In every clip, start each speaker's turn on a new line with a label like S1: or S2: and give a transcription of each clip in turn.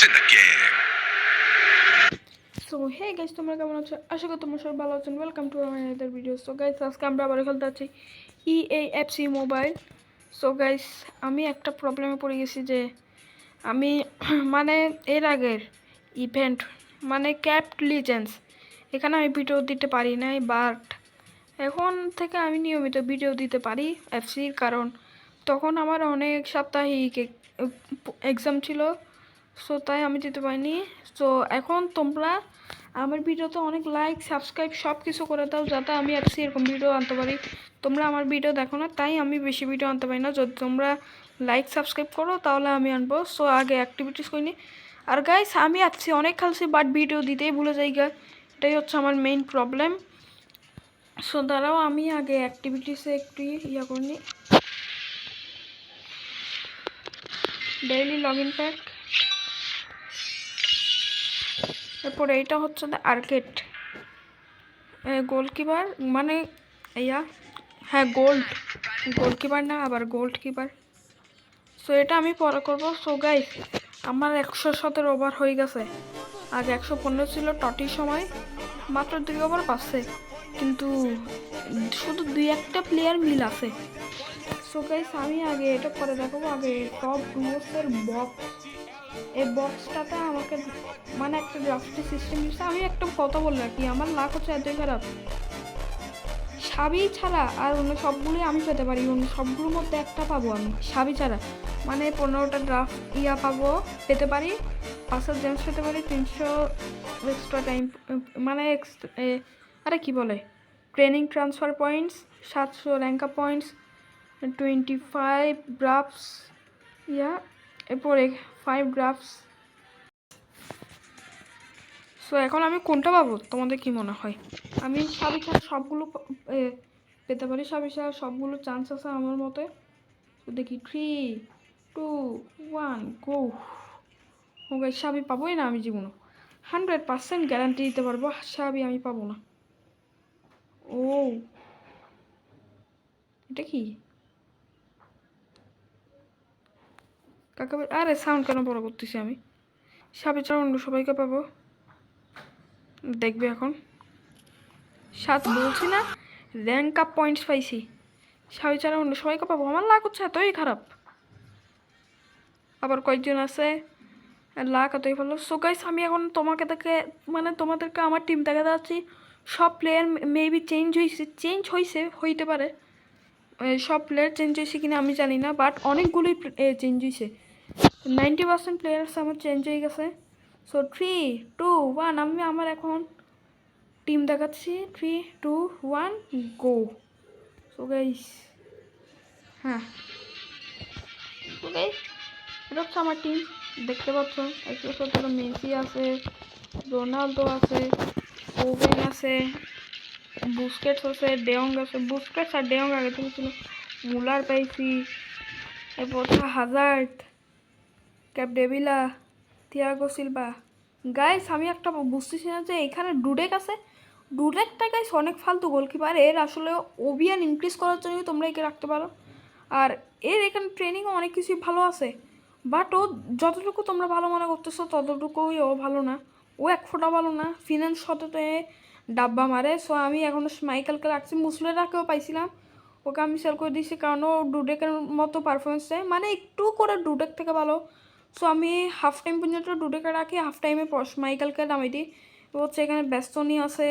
S1: in the game.
S2: So hey guys, তোমরা কেমন আছো? আশা করি তোমরা সবাই ভালো আছো। Welcome to our another video. So guys, আজকে আমরা আবার খেলতে যাচ্ছি EAFC মোবাইল। সো গাইস, আমি একটা প্রবলেমে পড়ে গেছি যে আমি মানে এর আগের ইভেন্ট মানে ক্যাপ্ট লিজেন্ডস এখানে আমি ভিডিও দিতে পারি নাই, বাট এখন থেকে আমি নিয়মিত ভিডিও দিতে পারি এফসির, কারণ তখন আমার অনেক সাপ্তাহিক এক্সাম ছিল। সো তাই আমি দিতে পারিনি। সো এখন তোমরা আমার ভিডিওতে অনেক লাইক সাবস্ক্রাইব সব কিছু করে দাও, যাতে আমি এফসি এরকম ভিডিও আনতে পারি। তোমরা আমার ভিডিও দেখো না, তাই আমি বেশি ভিডিও আনতে পারি না। যদি তোমরা লাইক সাবস্ক্রাইব করো তাহলে আমি আনবো। সো আগে অ্যাক্টিভিটিস করিনি। আর গাইস, আমি এফসি অনেক খেলছি, বাট ভিডিও দিতেই ভুলে যাই গা। এটাই হচ্ছে আমার মেইন প্রবলেম। সো দাঁড়াও, আমি আগে অ্যাক্টিভিটিসে একটু ইয়া করিনি। ডেইলি লগ ইন প্যাক, এরপরে এইটা হচ্ছে আর্কেড গোলকিপার, মানে ইয়া হ্যাঁ গোলকিপার না, আবার গোল্ড কিপার। সো এটা আমি পরে করবো। সো গাইস, আমার 117 ওভার হয়ে গেছে। আগে 115 ছিল টটির সময়, মাত্র 2 ওভার পাচ্ছে, কিন্তু শুধু 2-1টা প্লেয়ার মিল আছে। সো গাইস, আমি আগে এটা পরে দেখাবো। আগে টপ ডুয়োসের বক্স, এই বক্সটাতে আমাকে মানে একটা ড্রাফটি সিস্টেম দিচ্ছে। আমি একটা কথা বললাম আর কি, আমার লাক হচ্ছে এতই খারাপ, সাবি ছাড়া আর অন্য সবগুলোই আমি পেতে পারি, অন্য সবগুলোর মধ্যে একটা পাবো আমি সাবি ছাড়া। মানে 15টা ড্রাফট পাবো, পেতে পারি, 500 জেমস পেতে পারি, 300 এক্সট্রা টাইম মানে আরে কি বলে training transfer points, 700 rank up points, 25 drafts এরপরে 5 ড্রাফটস। সো এখন আমি কোনটা পাবো তোমাদের কি মনে হয়? আমি সাবি ছাড়া সবগুলো পেতে পারি, সাবি ছাড়া সবগুলো চান্স আছে আমার মতে। তো দেখি 3, 2, 1 গো। ওকে, সাবি পাবোই না আমি জীবনে, 100% গ্যারান্টি দিতে পারবো সাবি আমি পাবো না। ও এটা কি কাকা? আরে সাউন্ড কেন বড় করতেছি আমি? সাবি ছাড়া অন্য সবাইকে পাবো, দেখবে এখন। 7 বলছি না, র্যাঙ্ক আপ পয়েন্টস পাইছি, সাবি ছাড়া অন্য সবাইকে পাবো। আমার লাগ হচ্ছে এতই খারাপ। আবার কয়েকজন আছে লাখ এতই ভালো। সো গাইস, আমি এখন তোমাদেরকে আমার টিম দেখা যাচ্ছি। সব প্লেয়ার মেবি চেঞ্জ হইতে পারে, সব প্লেয়ার চেঞ্জ হয়েছে কিনা আমি জানি না, বাট অনেকগুলোই চেঞ্জ হয়েছে। 90% প্লেয়ার্স আমার চেঞ্জ হয়ে গেছে। সো 3, 2, 1 আমি আমার এখন টিম দেখাচ্ছি। 3, 2, 1 গো। সো গাইস, হ্যাঁ সো গাইস, এটা হচ্ছে আমার টিম, দেখতে পাচ্ছ। 117 মেসি আছে, রোনালদো আছে, ওভেন আছে, বুস্কেটস আছে, ডেয়ং আছে। বুস্কেটস আর ডেয়ং আগে থেকে ছিল। মুলার পাইছি, এরপর হাজার্ড, ক্যাপডেভিলা, থিয়াগো সিলভা। গাইস, আমি একটা বুঝতেছি না যে এখানে ডুডেক আছে। ডুডেকটা গাইস অনেক ফালতু গোলকিপার, এর আসলে ওবিয়ান ইনক্রিজ করার জন্য তোমরা একে রাখতে পারো। আর এর এখানে ট্রেনিংও অনেক কিছুই ভালো আছে, বাট ও যতটুকু তোমরা ভালো মনে করতেছো ততটুকুই ও ভালো না। ও এক ফোঁটা ভালো না, ফিনান্স শততে ডাব্বা মারে। সো আমি এখনও মাইকেলকে রাখছি, মুসলেরাকেও পাইছিলাম, ওকে আমি সেল করে দিয়েছি, কারণ ও ডুডেকের মতো পারফরমেন্স দেয়, মানে একটু করে ডুডেক থেকে ভালো। সো আমি হাফ টাইম পর্যন্ত ডুডেকে রাখি, হাফ টাইমে মাইকেলকে নামাই দিই। হচ্ছে এখানে ব্যস্তনি আছে,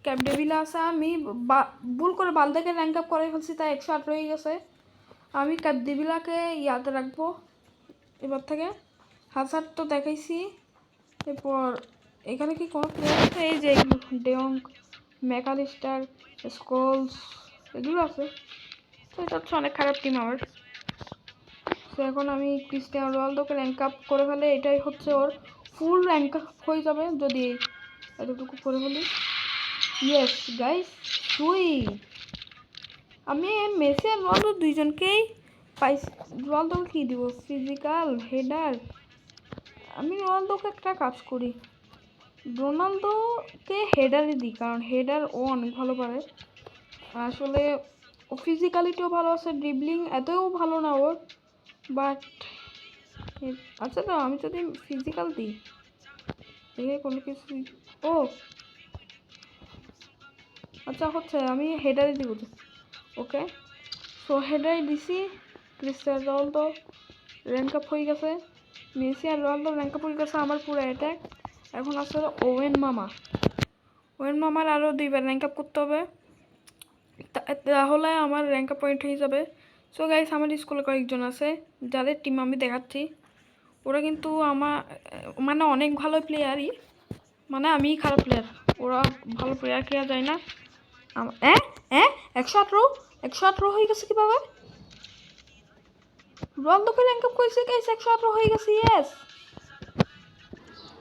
S2: ক্যাপডেভিলা আছে। আমি ভুল করে বালদেকে র্যাঙ্ক আপ করে ফেলছি, তাই 108 হয়ে গেছে। আমি ক্যাপডেভিলাকে ইয়াতে রাখবো এবার থেকে। হাজার তো দেখাইছি। এরপর এখানে কি কোনো প্লেয়ার আছে? এই যে এগুলো ডেয়ং, ম্যাকালিস্টার, স্কোলস, এগুলো আছে। তো এটা হচ্ছে অনেক খারাপ টিম আমার। তো এখন আমি ক্রিস্টিয়ানো রোনালদোকে র্যাঙ্ক আপ করে ফেলে, এটাই হচ্ছে ওর ফুল র্যাঙ্ক আপ হয়ে যাবে যদি এতটুকু করে ফেলি। ইয়েস গাইস, আমি মেসি আর রোনালদো দুইজনকেই পাইছি। রোনালদোকে কী দিব? Physical, header. আমি রোনালদোকে একটা কাজ করি, রোনালদোকে হেডারে দিই, কারণ হেডার ও অনেক ভালো পারে। আসলে ও ফিজিক্যালিটিও ভালো আছে, ড্রিবলিং এতও ভালো না ওর, বাট আচ্ছা তো আমি যদি ফিজিক্যাল দিই দেখে কোনো কিছু ও আচ্ছা হচ্ছে আমি হেডারে দিব ওকে। সো হেডারে দিছি ক্রিস্টিয়ানো রোনালদো র্যাঙ্ক আপ হয়ে গেছে, মেসি আর রোনালদো র্যাঙ্ক আপ হয়ে গেছে আমার পুরো অ্যাটাক। এখন আসলে ওয়েন মামার আরও 2বার র্যাঙ্ক আপ করতে হবে, তাহলে আমার র্যাঙ্ক আপ পয়েন্ট হয়ে যাবে। সো গাইস আমার স্কুলে কয়েকজন আছে যাদের টিম আমি দেখাচ্ছি, ওরা কিন্তু আমার মানে অনেক ভালো প্লেয়ারই, মানে আমিই খারাপ প্লেয়ার, ওরা ভালো প্লেয়ার খেলা যায় না। 118 হয়ে গেছে কীভাবে? রোনালদোকে র্যাঙ্ক আপ করেছে গাইস, 118 হয়ে গেছে, ইয়েস।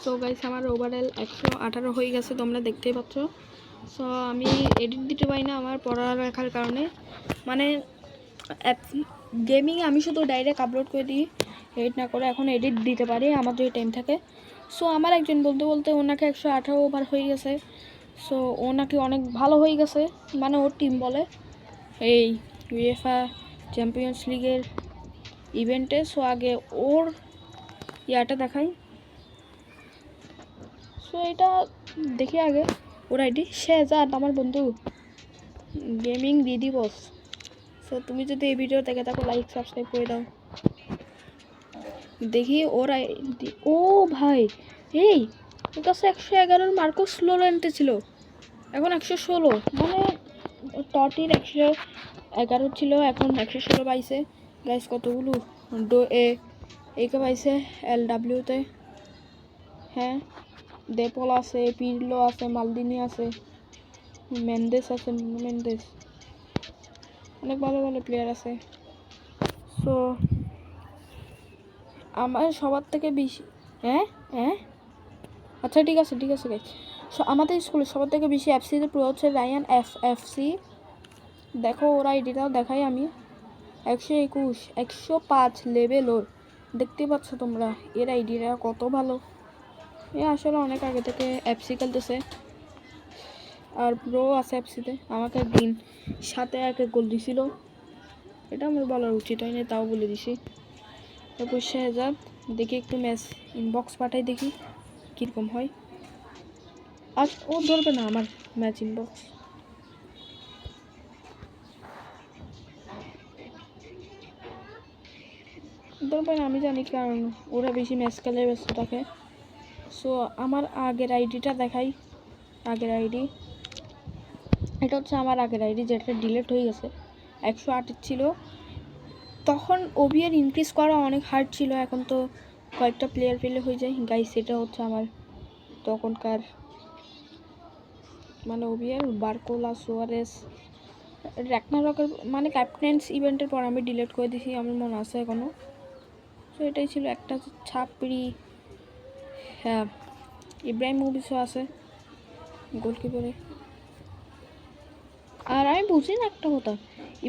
S2: সো গাইস আমার ওভারঅল 118 হয়ে গেছে, তোমরা দেখতেই পাচ্ছ। সো আমি এডিট দিতে পারি না আমার পড়ালেখার কারণে, মানে গেমিংয়ে আমি শুধু ডাইরেক্ট আপলোড করে দিই, এডিট না করে। এখন এডিট দিতে পারি আমার যদি টাইম থাকে। সো আমার একজন বলতে ওনাকে 118 ওভার হয়ে গেছে। সো ও নাকি অনেক ভালো হয়ে গেছে, মানে ওর টিম বলে এই উয়েফা চ্যাম্পিয়ন্স লিগের ইভেন্টে। সো আগে ওর ইয়াটা দেখাই। সো এটা দেখি আগে ওর আইডি শেহজাদ, আমার বন্ধু গেমিং দিদি বস। সো তুমি যদি এই ভিডিও দেখে থাকো লাইক সাবস্ক্রাইব করে দাও। দেখি ওর আইডি, ও ভাই এই ওর কাছে 111 মার্কস লোরেন্টে ছিল, এখন 116, মানে টটির 111 ছিল, এখন 116 পাইছে। গাইস কতগুলো একে পাইছে LWতে, হ্যাঁ দেপল আছে, পিরলো আছে, মালদিনি আছে, মেন্দেস আছে, মেন্দেস, অনেক ভালো ভালো প্লেয়ার আছে। সো আমার সবার থেকে বেশি আচ্ছা ঠিক আছে গাইস। সো আমাদের স্কুলে সবার থেকে বেশি এফসিতে প্রো হচ্ছে রায়ান এফসি। দেখো ওর আইডিটাও দেখাই আমি, 121 105 লেভেল ওর, দেখতে পাচ্ছ তোমরা এর আইডিটা কত ভালো। এ আসলে অনেক আগে থেকে এফসি খেলতেছে, আর প্রো আছে এফসিতে। আমাকে একদিন 7-1 গোল দিছিল, এটা আমার বলার উচিত হয়নি, তাও বলে দিছি। তারপর শেহজাদ, দেখি একটু ম্যাচ ইনবক্স পাঠাই দেখি কীরকম হয়। আজ ও ধরবে না আমার ম্যাচ ইনবক্স, ধরবে না, আমি জানি কারণ ওরা বেশি ম্যাচ খেলে ব্যস্ত থাকে। সো আমার আগের আইডিটা দেখাই, আগের আইডি এটা হচ্ছে আমার আগের আইডি যেটা ডিলিট হয়ে গেছে। 108 ছিল তখন, ওবিআর ইনক্রিজ করা অনেক হার্ড ছিল, এখন তো কয়েকটা প্লেয়ার পেলে হয়ে যায় গাইস। এটা হচ্ছে আমার তখনকার মানে ওবিআর বারকোলা সোয়ারেস র্যাকনারকের মানে ক্যাপ্টেন্স ইভেন্টের পর আমি ডিলিট করে দিয়েছি, আমার মনে আছে এখনও। তো এটাই ছিল একটা ছাপড়ি। হ্যাঁ ইব্রাহিম মুভিসও আছে গোলকিপারে। আর আমি বুঝি না একটা কথা,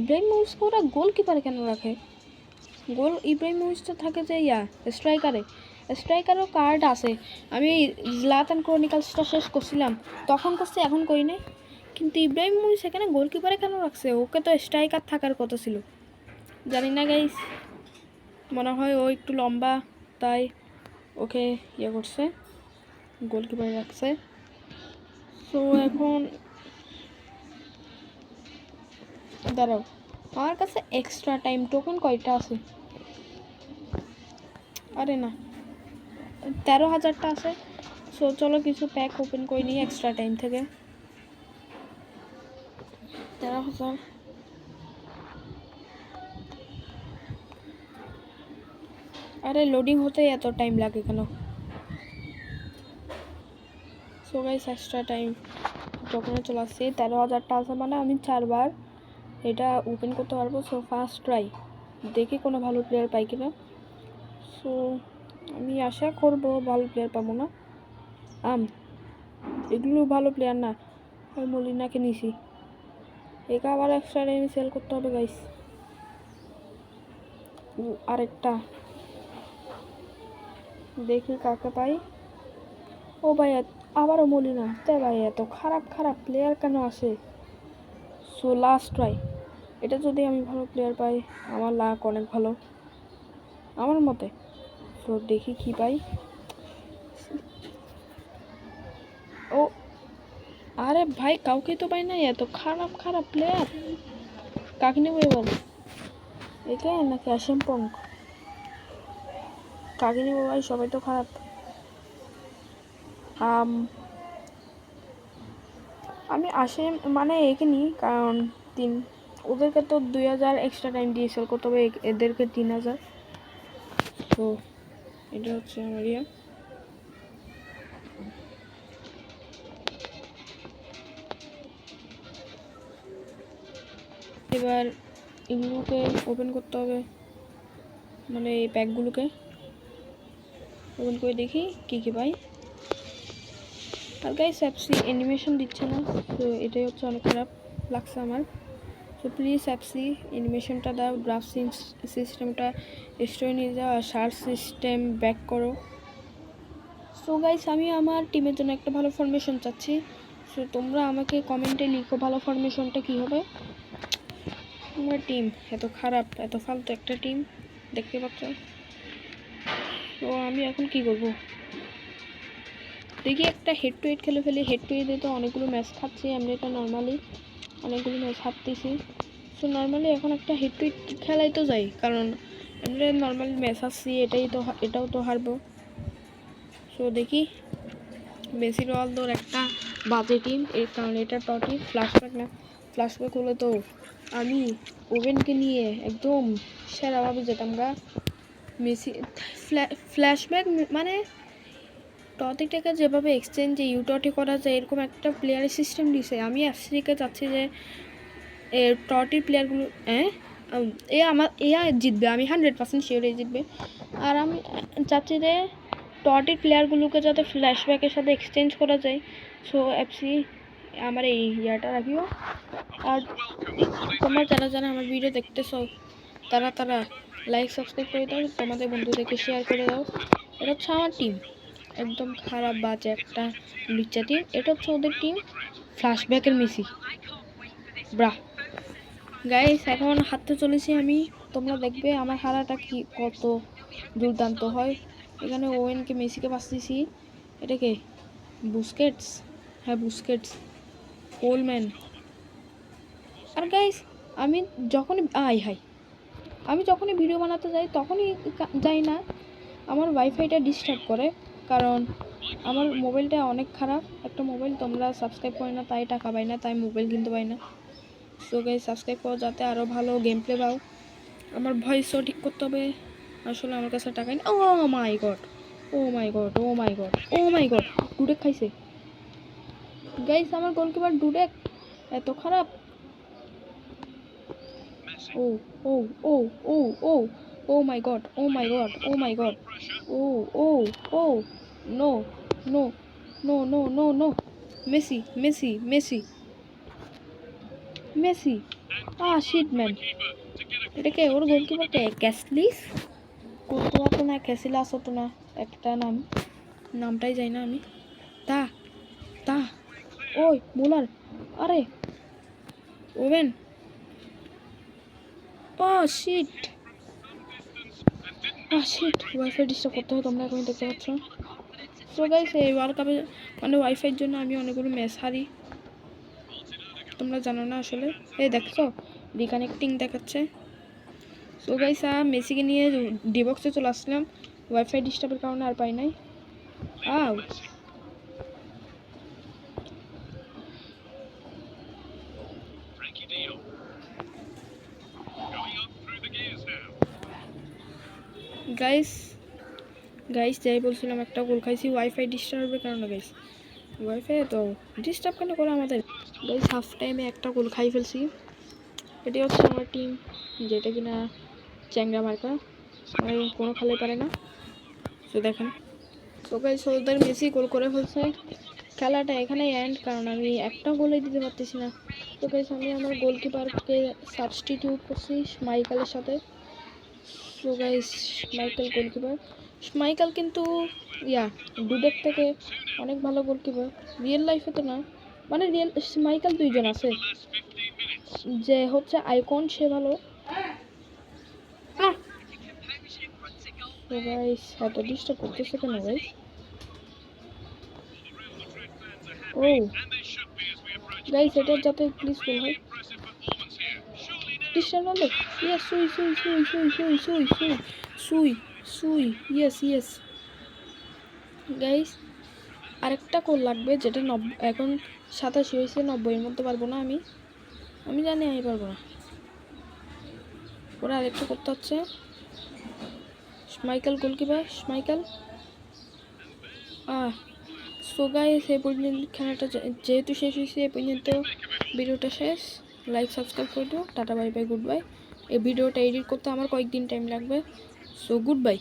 S2: ইব্রাহিম মুভিসকে ওরা গোলকিপারে কেন রাখে? ইব্রাহিম মুভিস তো থাকে যে স্ট্রাইকারও কার্ড আছে। আমি জলাতান ক্রনিকলসটা শেষ করছিলাম তখন করছি, এখন করি নাই। কিন্তু ইব্রাহিম মুভিস এখানে গোলকিপারে কেন রাখছে? ওকে তো স্ট্রাইকার থাকার কথা ছিল, জানি না গাইস, মনে হয় ও একটু লম্বা তাই ওকে ইয়ে করছে, গোলকিপারে রাখছে। সো এখন দাঁড়াও, আমার কাছে এক্সট্রা টাইম টোকেন কয়টা আছে? আরে না 13,000টা আছে। সো চলো কিছু প্যাক ওপেন করে নিই এক্সট্রা টাইম থেকে। 13,000, আরে লোডিং হতে এত টাইম লাগে কেন? সো গাইস এক্সট্রা টাইম টোকেনে চলে আসছে, 13,000টা আছে, মানে আমি 4বার এটা ওপেন করতে পারবো। সো ফার্স্ট ট্রাই, দেখি কোনো ভালো প্লেয়ার পাই কিনা। সো আমি আশা করব ভালো প্লেয়ার পাবো না, এগুলো ভালো প্লেয়ার না। আমি মলিনাকে নিছি, একা আবার এক্সট্রা টাইমে সেল করতে হবে গাইস। আরেকটা দেখি কাকে পাই। ও ভাই আবারও মলিনা, তাই ভাই এত খারাপ প্লেয়ার কেন আসে? সো লাস্ট ট্রাই, এটা যদি আমি ভালো প্লেয়ার পাই আমার লাক অনেক ভালো আমার মতে। তো দেখি কি পাই। ও আরে ভাই কাউকে তো পাই না, এত খারাপ খারাপ প্লেয়ার। কাকে নেবো এবার, একে নাকি আসেম পঙ্ক? কাকে নেবো ভাই, সবাই তো খারাপ। আমি আসেম মানে একে নিই, কারণ ওদেরকে তো 2000 এক্সট্রা টাইম দিয়েছিল, তবে এদেরকে 3000। তো এটা হচ্ছে আমার ইয়া। এবার এগুলোকে ওপেন করতে হবে, মানে এই প্যাকগুলোকে ওপেন করে দেখি কী কী পাই। আর গাইস অ্যাপসি অ্যানিমেশন দিচ্ছে না, তো এটাই হচ্ছে অনেক খারাপ লাগছে আমার। তো প্লিজ অ্যাপসি অ্যানিমেশনটা দাও, গ্রাফিক্স সিস্টেমটা স্টোরে নিয়ে যাও, আর সার্চ সিস্টেম ব্যাক করো। সো গাইস আমি আমার টিমের জন্য একটা ভালো ফরমেশন চাচ্ছি। সো তোমরা আমাকে কমেন্টে লিখো ভালো ফরমেশনটা কী হবে। আমার টিম এত খারাপ, এত ফালতু একটা টিম, দেখতে পাচ্ছ। তো আমি এখন কি করব, দেখি একটা হেড টু হেড খেলে ফেলি। হেড টু হেডে তো অনেকগুলো ম্যাচ খাচ্ছি, আমি এটা নর্মালি অনেকগুলো ম্যাচ হারতেছি। সো নর্মালি এখন একটা হেড টু হেড খেলাই তো যাই, কারণ আমরা নর্মালি ম্যাচ হারছি, এটাও তো হারবো। সো দেখি, মেসি রোনালদোর একটা বাজে টিম, এর কারণ এটা টটি ফ্ল্যাশব্যাক না। ফ্ল্যাশব্যাক হলে তো আমি ওভেনকে নিয়ে একদম সেরাভাবে যেতাম গা। মেসি ফ্ল্যাশব্যাক মানে টটিটাকে যেভাবে এক্সচেঞ্জে ইউটটি করা যায় এরকম একটা প্লেয়ারের সিস্টেম দিছে। আমি এফসিকে চাচ্ছি যে টটির প্লেয়ারগুলো জিতবে, আমি 100% শিওর জিতবে। আর আমি চাচ্ছি যে টটির প্লেয়ারগুলোকে যাতে ফ্ল্যাশব্যাকের সাথে এক্সচেঞ্জ করা যায়। সো এফসি আমার এই ইয়াটা রাখিও। আর তোমরা যারা যারা আমার ভিডিও দেখতেছো তারা লাইক সাবস্ক্রাইব করে দাও, তোমাদের বন্ধুদেরকে শেয়ার করে দাও। এটা হচ্ছে আমার টিম, একদম খারাপ বাজে একটা লুচ্চা টিম। এটা হচ্ছে ওদের টিম, ফ্ল্যাশব্যাকের মেসি ব্রা। গাইস এখন হাঁটতে চলেছি আমি, তোমরা দেখবে আমার হারাটা কি কত দুর্দান্ত হয়। এখানে ওয়েনকে মেসিকে পাচ্ছি, এটাকে বুস্কেটস, হ্যাঁ বুস্কেটস, কোলম্যান। আর গাইস আমি যখনই আমি যখনই ভিডিও বানাতে যাই তখনই যাই না, আমার ওয়াইফাইটা ডিস্টার্ব করে, কারণ আমার মোবাইলটা অনেক খারাপ একটা মোবাইল। তোমরা সাবস্ক্রাইব করে না তাই টাকা পাই না, তাই মোবাইল কিনতে পাই না। সো গাইস সাবস্ক্রাইব করো যাতে আরও ভালো গেম প্লে পাও। আমার ভয়েসও ঠিক করতে হবে, আসলে আমার কাছে টাকা নেই। Oh my god, oh my god, oh my god, oh my god, Dudek খাইছে গাইস। আমার গোলকিপার ডুডেক এত খারাপ। Oh oh oh oh oh oh my god, oh my god, oh my god, oh oh oh no no no no no no, Messi Messi Messi Messi, shit man. এটাকে ওর গোলকিপারকে ক্যাসলিস কোর্তোয়া তো না, ক্যাসিলাস হতো না, একটা নামটাই যাই না আমি। তা তা ওই বোলার, আরে ওভেন, শিট ওয়াইফাই ডিস্টার্ব করতে হয়, তোমরা এখন দেখতে পাচ্ছ। সো গাইস এই ওয়ার্ল্ড কাপে মানে ওয়াইফাইয়ের জন্য আমি অনেকগুলো ম্যাচ হারি, তোমরা জানো না আসলে। এই দেখছো রিকানেক্টিং দেখাচ্ছে। সো গাইস মেসিকে নিয়ে ডিবক্সে চলে আসলাম, ওয়াইফাই ডিস্টার্বের কারণে আর পাই নাই। গাইস যাই বলছিলাম, একটা গোল খাইছি ওয়াইফাই ডিস্টার্বের কারণে। ওয়াইফাই তো ডিস্টার্ব কেন করে আমাদের। গাইস হাফ টাইমে একটা গোল খাই ফেলছি। এটি হচ্ছে আমার টিম, যেটা কিনা চ্যাংরা মার্কা, মানে কোনো খেলে পারে না। তো দেখেন, তো গাইস ওদের মেসি গোল করে ফেলছে। খেলাটা এখানে এন্ড, কারণ আমি একটা গোলই দিতে পারতেছি না। তো গাইস আমি আমার গোলকিপারকে সাবস্টিটিউট করছি মাইকেলের সাথে। So guys Michael goalkeeper, Michael কিন্তু ডুডেক থেকে অনেক ভালো গোলকিপার, রিয়েল লাইফে তো না, মানে রিয়েল মাইকেল দুইজন আছে, যে হচ্ছে আইকন সে ভালো। তো গাইস এত ডিস্টার্ব করতেছে কেন গাইস? ও গাইস এটা যাতে প্লিজ গোল হয়। ক্রিস্টিয়ানো রোনাল্ডো, ইয়েস, সুই সুই সুই সুই সুই সুই সুই সুই সুই, ইয়েস ইয়েস। গাইস আরেকটা গোল লাগবে, যেটা এখন 87 হয়েছে, 90-এর মধ্যে পারবো না আমি, আমি জানি আমি পারবো না। ওরা আরেকটা করতে হচ্ছে। Schmeichel goalkeeper, Schmeichel. So guys এই পর্যন্ত খেলাটা যেহেতু শেষ হয়েছে, এই পর্যন্ত ভিডিওটা শেষ। লাইক সাবস্ক্রাইব করে দিও। Tata bye bye, good bye. এই ভিডিওটা এডিট করতে আমার কয়েকদিন টাইম লাগবে। So good bye.